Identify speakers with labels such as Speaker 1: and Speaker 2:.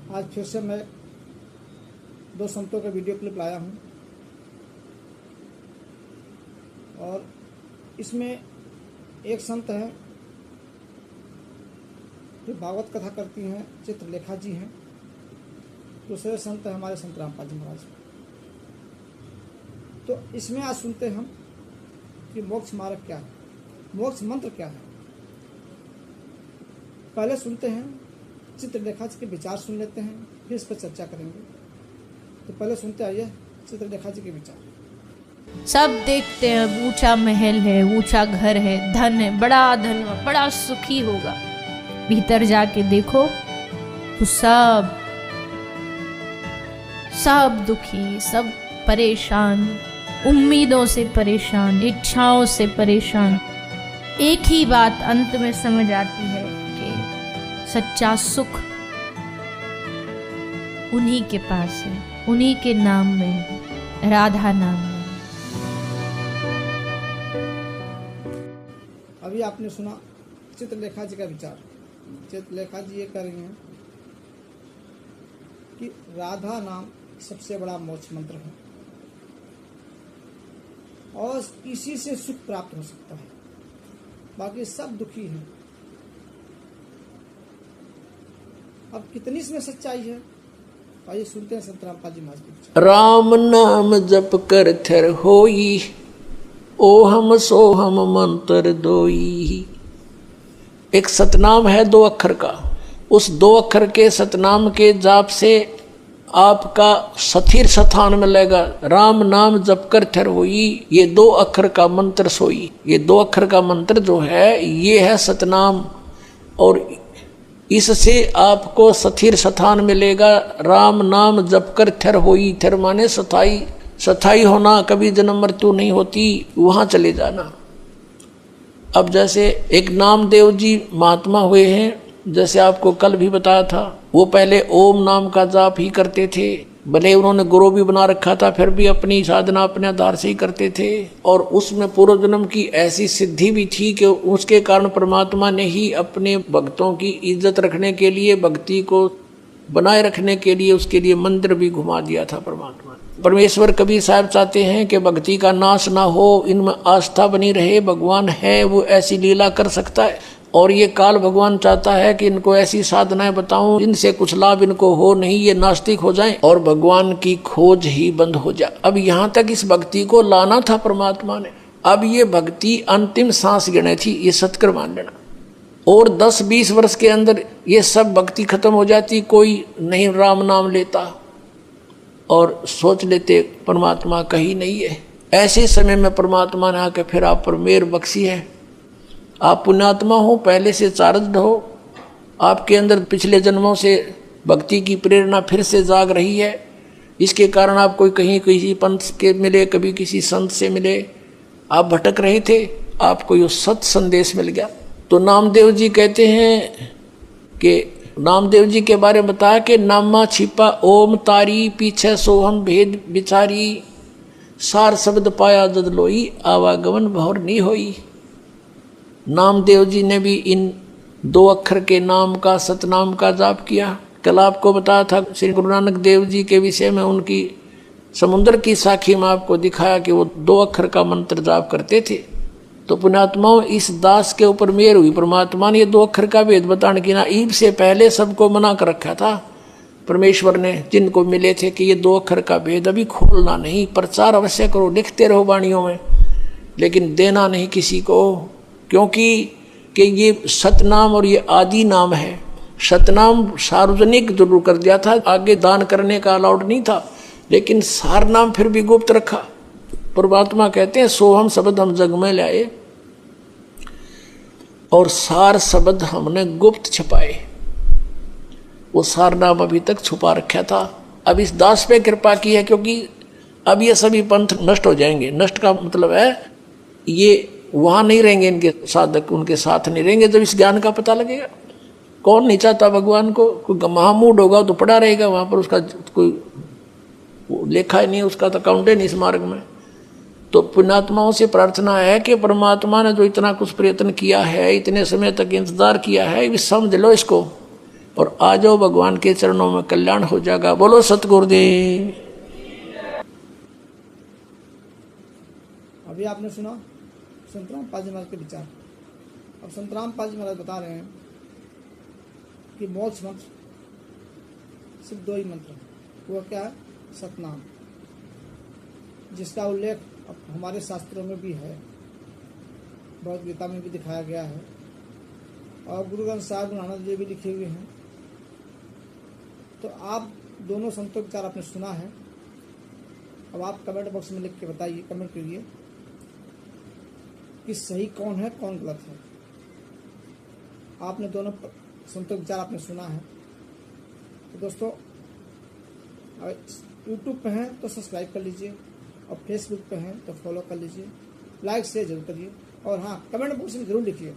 Speaker 1: आज फिर से मैं दो संतों का वीडियो क्लिप लाया हूँ और इसमें एक संत है जो भागवत कथा करती हैं, चित्रलेखा जी हैं। दूसरे संत है हमारे संत रामपाल जी महाराज। तो इसमें आज सुनते हैं हम कि मोक्ष मार्ग क्या है, मोक्ष मंत्र क्या है। पहले सुनते हैं चित्रलेखा जी के विचार सुन लेते हैं, फिर इस पर चर्चा करेंगे। तो पहले सुनते आइए चित्रलेखा जी के विचार।
Speaker 2: सब देखते हैं ऊंचा महल है, ऊंचा घर है, धन है, बड़ा धन, बड़ा सुखी होगा। भीतर जाके देखो तो सब दुखी, सब परेशान, उम्मीदों से परेशान, इच्छाओं से परेशान। एक ही बात अंत में समझ आती है कि सच्चा सुख उन्हीं के पास है, उन्हीं के नाम में है, राधा नाम में।
Speaker 1: अभी आपने सुना चित्रलेखा जी का विचार। चित्रलेखा जी ये कह रही हैं कि राधा नाम सबसे बड़ा मोक्ष मंत्र है और इसी से सुख प्राप्त हो सकता है, बाकी सब दुखी हैं। अब कितनी इसमें सच्चाई है, आइए सुनते हैं संत रामपाल जी महाराज के विचार।
Speaker 3: राम नाम जप कर थर होई, ओहम सोहम मंत्र दोई। एक सतनाम है 2 अक्षर का। उस 2 अक्षर के सतनाम के जाप से आपका स्थिर स्थान मिलेगा। राम नाम जप कर थर होई, ये 2 अक्षर का मंत्र सोई। ये 2 अक्षर का मंत्र जो है ये है सतनाम, और इससे आपको स्थिर स्थान मिलेगा। राम नाम जप कर थर होई, थर माने स्थाई होना, कभी जन्म मृत्यु नहीं होती, वहां चले जाना। अब जैसे एक नामदेव जी महात्मा हुए हैं, जैसे आपको कल भी बताया था, वो पहले ओम नाम का जाप ही करते थे। भले उन्होंने गुरु भी बना रखा था, फिर भी अपनी साधना अपने आधार से ही करते थे। और उसमें पूर्व जन्म की ऐसी सिद्धि भी थी कि उसके कारण परमात्मा ने ही अपने भक्तों की इज्जत रखने के लिए, भक्ति को बनाए रखने के लिए, उसके लिए मंदिर भी घुमा दिया था परमात्मा। परमेश्वर कबीर साहब चाहते हैं कि भक्ति का नाश ना हो, इनमें आस्था बनी रहे। भगवान है, वो ऐसी लीला कर सकता है, और ये काल भगवान चाहता है कि इनको ऐसी साधनाएं बताऊं इनसे कुछ लाभ इनको हो नहीं, ये नास्तिक हो जाएं और भगवान की खोज ही बंद हो जाए। अब यहाँ तक इस भक्ति को लाना था परमात्मा ने। अब ये भक्ति अंतिम सांस गिने थी, ये सत्कर मान लेना। और 10-20 वर्ष के अंदर ये सब भक्ति खत्म हो जाती, कोई नहीं राम नाम लेता और सोच लेते परमात्मा कहीं नहीं है। ऐसे समय में परमात्मा ने आके फिर आप पर मेहर बख्शी है। आप पुण्यात्मा हो, पहले से चार्जड हो, आपके अंदर पिछले जन्मों से भक्ति की प्रेरणा फिर से जाग रही है। इसके कारण आप कोई कहीं किसी पंथ के मिले, कभी किसी संत से मिले, आप भटक रहे थे, आपको ये सत संदेश मिल गया। तो नामदेव जी कहते हैं कि नामदेव जी के बारे में बताया कि नामा छिपा ओम तारी, पीछे सोहम भेद बिचारी, सार शब्द पाया जद लोई, आवागमन भौर नहीं होई। नामदेव जी ने भी इन 2 अक्षर के नाम का, सतनाम का जाप किया। कल आपको बताया था श्री गुरु नानक देव जी के विषय में, उनकी समुद्र की साखी में आपको दिखाया कि वो 2 अक्षर का मंत्र जाप करते थे। तो पुण्यात्माओं, इस दास के ऊपर मेहर हुई। परमात्मा ने ये 2 अक्षर का भेद बताने की ना ईब से पहले सबको मना कर रखा था परमेश्वर ने, जिनको मिले थे कि ये 2 अक्षर का भेद अभी खोलना नहीं, प्रचार अवश्य करो, लिखते रहो वाणियों में, लेकिन देना नहीं किसी को, क्योंकि कि ये सतनाम और ये आदि नाम है। सतनाम सार्वजनिक जरूर कर दिया था, आगे दान करने का अलाउड नहीं था, लेकिन सार नाम फिर भी गुप्त रखा। परमात्मा कहते हैं सोहम शब्द हम जग में लाए और सार शब्द हमने गुप्त छुपाए। वो सार नाम अभी तक छुपा रखा था। अब इस दास पे कृपा की है, क्योंकि अब ये सभी पंथ नष्ट हो जाएंगे। नष्ट का मतलब है ये वहां नहीं रहेंगे, इनके साधक उनके साथ नहीं रहेंगे जब इस ज्ञान का पता लगेगा। कौन नहीं चाहता भगवान को? कोई महामूड होगा तो पड़ा रहेगा वहां पर, उसका कोई लेखा ही नहीं, उसका तो अकाउंट है नहीं इस मार्ग में। तो पुण्यात्माओं से प्रार्थना है कि परमात्मा ने जो इतना कुछ प्रयत्न किया है, इतने समय तक इंतजार किया है, समझ लो इसको। और आ जाओ भगवान के चरणों में, कल्याण हो जाएगा। बोलो सतगुरुदेव।
Speaker 1: अभी आपने सुना संतराम पालजी महाराज के विचार। अब संतराम पालजी महाराज बता रहे हैं कि मोक्ष मंत्र सिर्फ 2 ही मंत्र है। वो क्या है? सतनाम, जिसका उल्लेख हमारे शास्त्रों में भी है, भगवद गीता में भी दिखाया गया है, और गुरु ग्रंथ साहिब नानक जी भी लिखे हुए हैं। तो आप दोनों संतों के विचार आपने सुना है। अब आप कमेंट बॉक्स में लिख के बताइए, कमेंट करिए कि सही कौन है, कौन गलत है। आपने दोनों संतों के विचार आपने सुना है। तो दोस्तों, यूट्यूब पे हैं तो सब्सक्राइब कर लीजिए, और फेसबुक पे हैं तो फॉलो कर लीजिए, लाइक शेयर जरूर करिए, और हाँ, कमेंट बॉक्स में जरूर लिखिए।